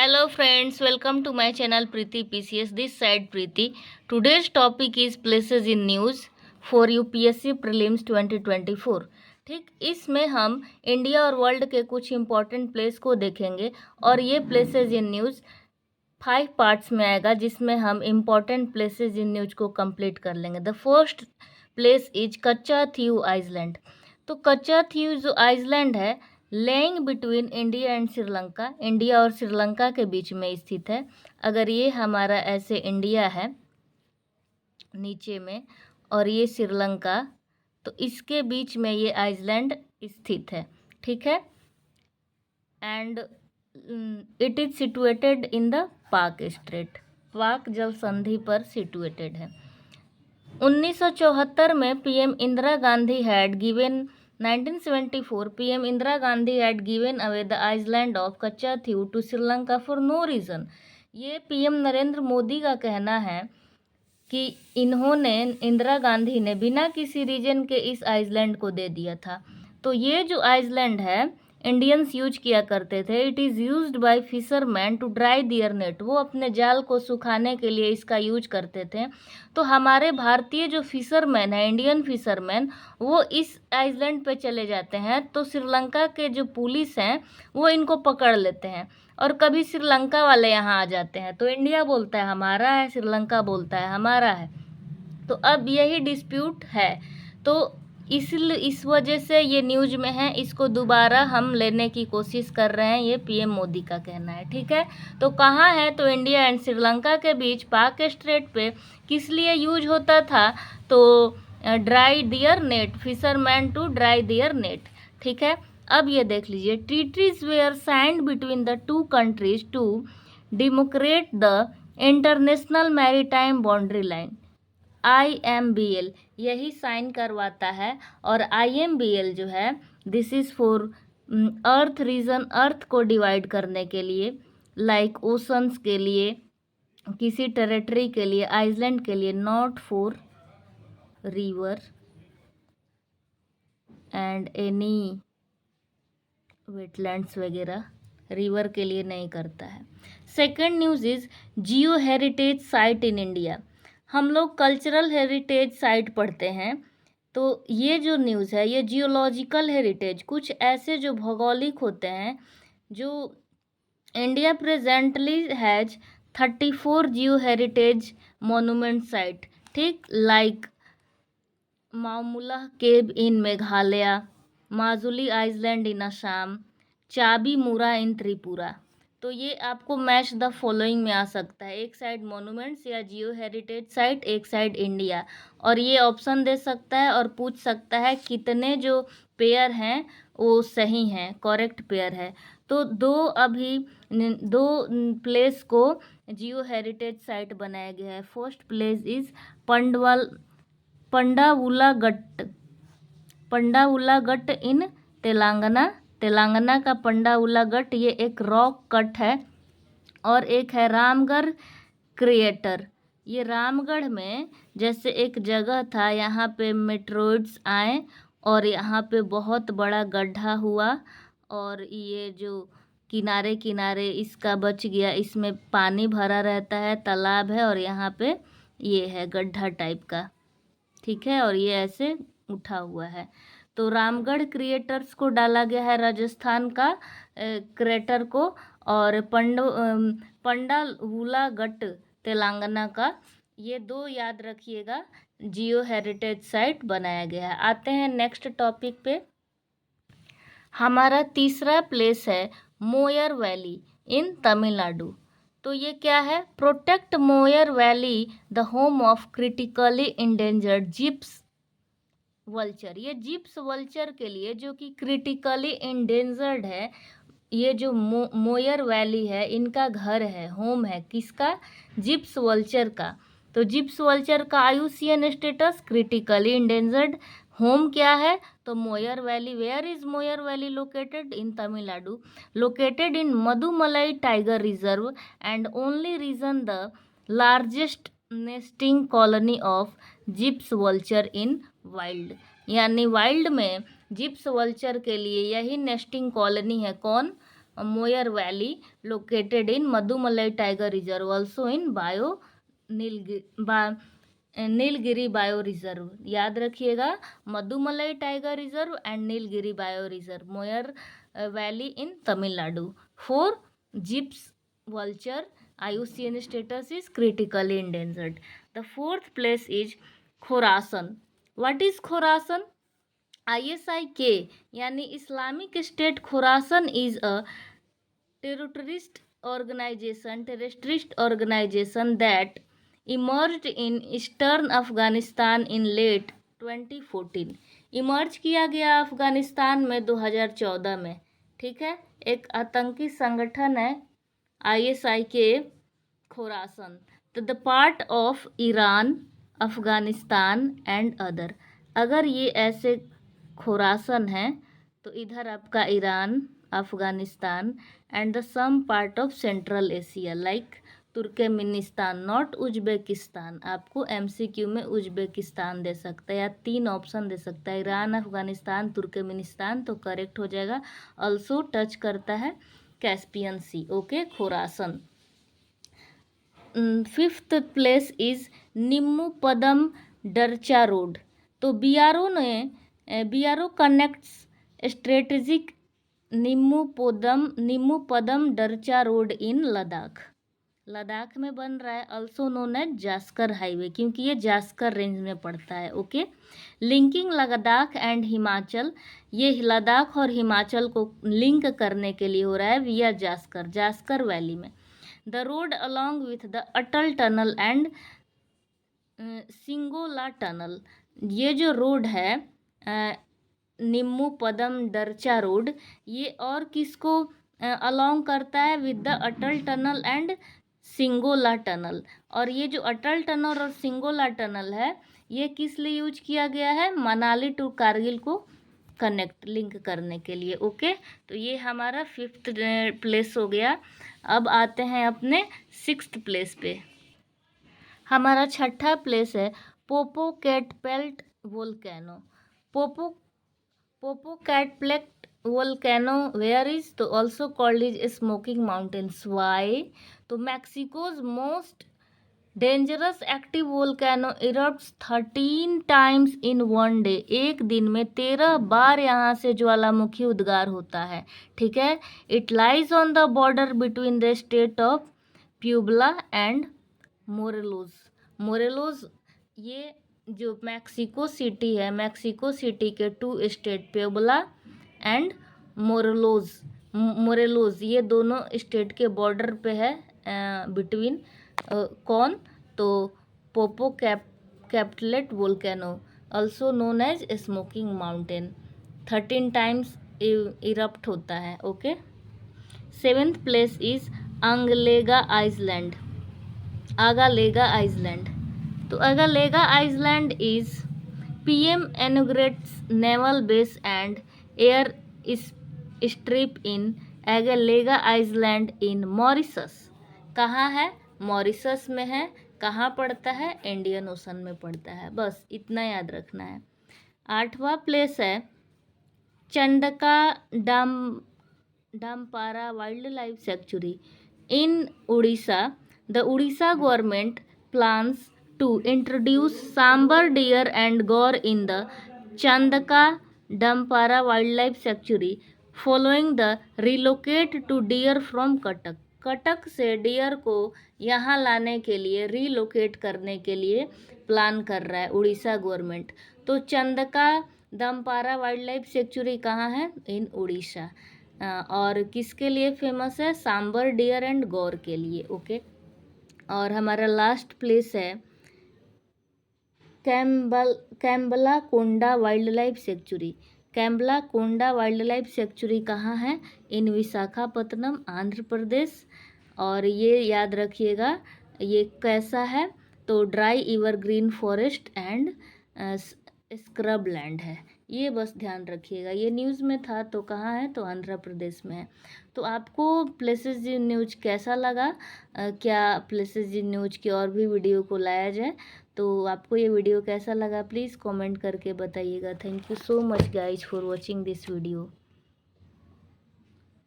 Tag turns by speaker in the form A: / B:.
A: Hello friends, welcome to my channel Preeti PCS. This side Preeti. Today's topic is places in news for UPSC Prelims 2024. ठीक, इसमें हम India और world के कुछ important place को देखेंगे और ये प्लेसेस इन न्यूज़ 5 पार्ट्स में आएगा, जिसमें हम इम्पोर्टेंट प्लेसेस इन न्यूज़ को कंप्लीट कर लेंगे. द फर्स्ट प्लेस इज कच्चा थीव आइसलैंड. तो कच्चा थीव जो आइसलैंड है, laying between India and Sri Lanka, India और श्रीलंका के बीच में स्थित है. अगर ये हमारा ऐसे इंडिया है नीचे में और ये श्रीलंका, तो इसके बीच में ये आइसलैंड स्थित है. ठीक है, and it is situated in the पाक स्ट्रेट, पाक जल संधि पर सिचुएटेड है. 1974 में PM Indira Gandhi had given 1974 PM Indira Gandhi had given away the island of कच्चा thief to Sri Lanka for no reason. ये पीएम नरेंद्र मोदी का कहना है कि इन्होंने, इंदिरा गांधी ने बिना किसी रीजन के इस आइसलैंड को दे दिया था. तो ये जो आइसलैंड है इंडियंस यूज किया करते थे. It is used by fisherman to dry their net. वो अपने जाल को सुखाने के लिए इसका यूज करते थे. तो हमारे भारतीय जो फिशरमैन है, इंडियन फिशरमैन, वो इस आइसलैंड पे चले जाते हैं. तो श्रीलंका के जो पुलिस हैं वो इनको पकड़ लेते हैं और कभी श्रीलंका वाले यहाँ आ जाते हैं. तो इंडिया बोलता है हमारा है, श्रीलंका बोलता है हमारा है. तो अब यही डिस्प्यूट है. तो इस वजह से ये न्यूज में है, इसको दोबारा हम लेने की कोशिश कर रहे हैं. ये पीएम मोदी का कहना है. ठीक है, तो कहाँ है? तो इंडिया एंड श्रीलंका के बीच पाक स्ट्रेट पे. किस लिए यूज होता था? तो dry their net, fisherman to dry their net. ठीक है, अब ये देख लीजिए. Treaties were signed between the two countries to demarcate the international maritime boundary line. IMBL यही साइन करवाता है. और IMBL जो है, this is for earth reason, earth को डिवाइड करने के लिए, लाइक ओशंस के लिए, किसी टेरिटरी के लिए, आइसलैंड के लिए. Not for river and any wetlands वगैरह, रिवर के लिए नहीं करता है. Second news is Jio heritage site in India. हम लोग कल्चरल हेरिटेज साइट पढ़ते हैं. तो ये जो न्यूज़ है, ये जियोलॉजिकल हेरिटेज, कुछ ऐसे जो भौगोलिक होते हैं, जो India presently has 34 Jio heritage monument site. ठीक, लाइक माउमुला केव इन मेघालय, माजुली आइसलैंड इन असम, चाबी मुरा इन त्रिपुरा. तो ये आपको मैच द फॉलोइंग में आ सकता है. एक साइड मोनूमेंट्स या जियो हेरिटेज साइट, एक साइड इंडिया. और ये ऑप्शन दे सकता है और पूछ सकता है कितने जो पेयर हैं वो सही हैं, करेक्ट पेयर है. तो दो प्लेस को जियो हेरिटेज साइट बनाया गया है. फर्स्ट प्लेस इज पंडाउलागट्ट इन तेलंगाना. तेलंगाना का पंडाउलागट्ट ये एक रॉक कट है. और एक है रामगढ़ क्रिएटर. ये रामगढ़ में जैसे एक जगह था, यहाँ पे मेट्रोइड्स आए और यहाँ पे बहुत बड़ा गड्ढा हुआ और ये जो किनारे किनारे इसका बच गया, इसमें पानी भरा रहता है, तालाब है और यहाँ पे ये है गड्ढा टाइप का. ठीक है, और ये ऐसे उठा हुआ है. तो रामगढ़ क्रिएटर्स को डाला गया है राजस्थान का क्रेटर को, और पंडाउलागट्ट तेलंगाना का. ये दो याद रखिएगा, जियो हेरिटेज साइट बनाया गया है. आते हैं नेक्स्ट टॉपिक पे. हमारा तीसरा प्लेस है मोयर वैली इन तमिलनाडु. तो ये क्या है? Protect Moyar valley the home of critically endangered Gyps vulture. ये जिप्स वल्चर के लिए, जो कि क्रिटिकली इंडेंजर्ड है, ये जो मोयर वैली है, इनका घर है, होम है. किसका? जिप्स वल्चर का. तो जिप्स वल्चर का IUCN status critically endangered. Home क्या है? तो Moyer valley. Where is Moyer valley located? In Tamil Nadu. Located in Mudumalai tiger reserve and only reason the largest nesting colony of zips vulture in wild. यानी wild में zips vulture के लिए यही nesting colony है. कौन? Moyer Valley located in Madumalai Tiger Reserve, also in Nilgiri bio reserve. याद रखिएगा, Mudumalai tiger reserve and Nilgiri bio reserve, Moyar valley in Tamil Nadu. 4 gyps vulture, IUCN status is critically endangered. The 4th place is Khorasan. What is Khorasan? ISIK यानी Islamic state Khorasan is a terrorist organization that emerged in eastern Afghanistan in late 2014। Emerge किया गया अफगानिस्तान में 2014 में। ठीक है, एक आतंकी संगठन है ISIK खोरासन, तो the part of Iran, Afghanistan and other. अगर ये ऐसे खोरासन है तो इधर आपका Iran, Afghanistan and the some part of central Asia like Turkmenistan, not Uzbekistan. आपको MCQ में उज्बेकिस्तान दे सकता है या 3 ऑप्शन दे सकता है, ईरान, अफगानिस्तान, तुर्कमेनिस्तान, तो करेक्ट हो जाएगा। ऑल्सो टच करता है Caspian sea. Okay, Khorasan. 5th place is Nimmu Padma Darcha road. तो BRO connects strategic Nimmu Padma Darcha road in Ladakh में बन रहा है, also known as Zanskar highway, क्योंकि ये जास्कर रेंज में पड़ता है। Okay, linking Ladakh and Himachal, ये लद्दाख और हिमाचल को लिंक करने के लिए हो रहा है विया जास्कर वैली में। The road along with the Atal tunnel and Shingo La tunnel, ये जो रोड है निम्मू पदम डरचा रोड, ये और किसको अलॉन्ग करता है? With the Atal tunnel and Shingo La tunnel. और ये जो अटल टनल और सिंगोला टनल है, ये किस लिए यूज किया गया है? मनाली टू कारगिल को लिंक करने के लिए। ओके, तो ये हमारा 5th प्लेस हो गया। अब आते हैं अपने 6th प्लेस पे। हमारा 6ठा प्लेस है Popocatepetl volcano. Popocatepetl volcano where is, तो also called is smoking mountains. Why? तो Mexico's most dangerous active volcano erupts 13 times in one day. एक दिन में 13 बार यहाँ से ज्वालामुखी उद्गार होता है। ठीक है, it lies on the border between the state of Puebla and Morelos. ये जो मैक्सिको सिटी है, मैक्सिको सिटी के 2 स्टेट प्यूबला एंड मोरेलोज, ये दोनों स्टेट के बॉर्डर पे है बिटवीन। कौन? तो Popocatepetl volcano, also known as smoking mountain, 13 times erupt होता है। Okay, 7th place is Agalega island. तो Agalega island is PM inaugurates naval base and air strip in Agalega island in Mauritius. कहाँ है? Mauritius में है। कहाँ पड़ता है? इंडियन ओशन में पड़ता है। बस इतना याद रखना है। 8वां प्लेस है Chandaka Dampara wildlife sanctuary in Orissa. The Orissa government plans to introduce sambar deer and gaur in the Chandaka Dampara Wildlife Sanctuary following the relocate to deer from Cuttack। Cuttack से डियर को यहाँ लाने के लिए, रीलोकेट करने के लिए प्लान कर रहा है उड़ीसा गवर्नमेंट। तो चंदका दमपारा वाइल्ड लाइफ सेंचुरी कहाँ है? इन उड़ीसा। और किसके लिए फेमस है? सांबर डियर एंड गौर के लिए। ओके, और हमारा लास्ट प्लेस है कैम्बला कोंडा वाइल्ड लाइफ सेंचुरी। कैम्बला कोंडा वाइल्ड लाइफ सेंचुरी कहाँ है? इन विशाखापत्तनम, आंध्र प्रदेश। और ये याद रखिएगा, ये कैसा है? तो dry evergreen forest and scrub land है। ये बस ध्यान रखिएगा। ये न्यूज़ में था, तो कहाँ है? तो आंध्र प्रदेश में है। तो आपको प्लेसेस जी न्यूज कैसा लगा? क्या प्लेसेस जी न्यूज की और भी वीडियो को लाया जाए? तो आपको ये वीडियो कैसा लगा प्लीज़ कमेंट करके बताइएगा। Thank you so much guys for watching this video.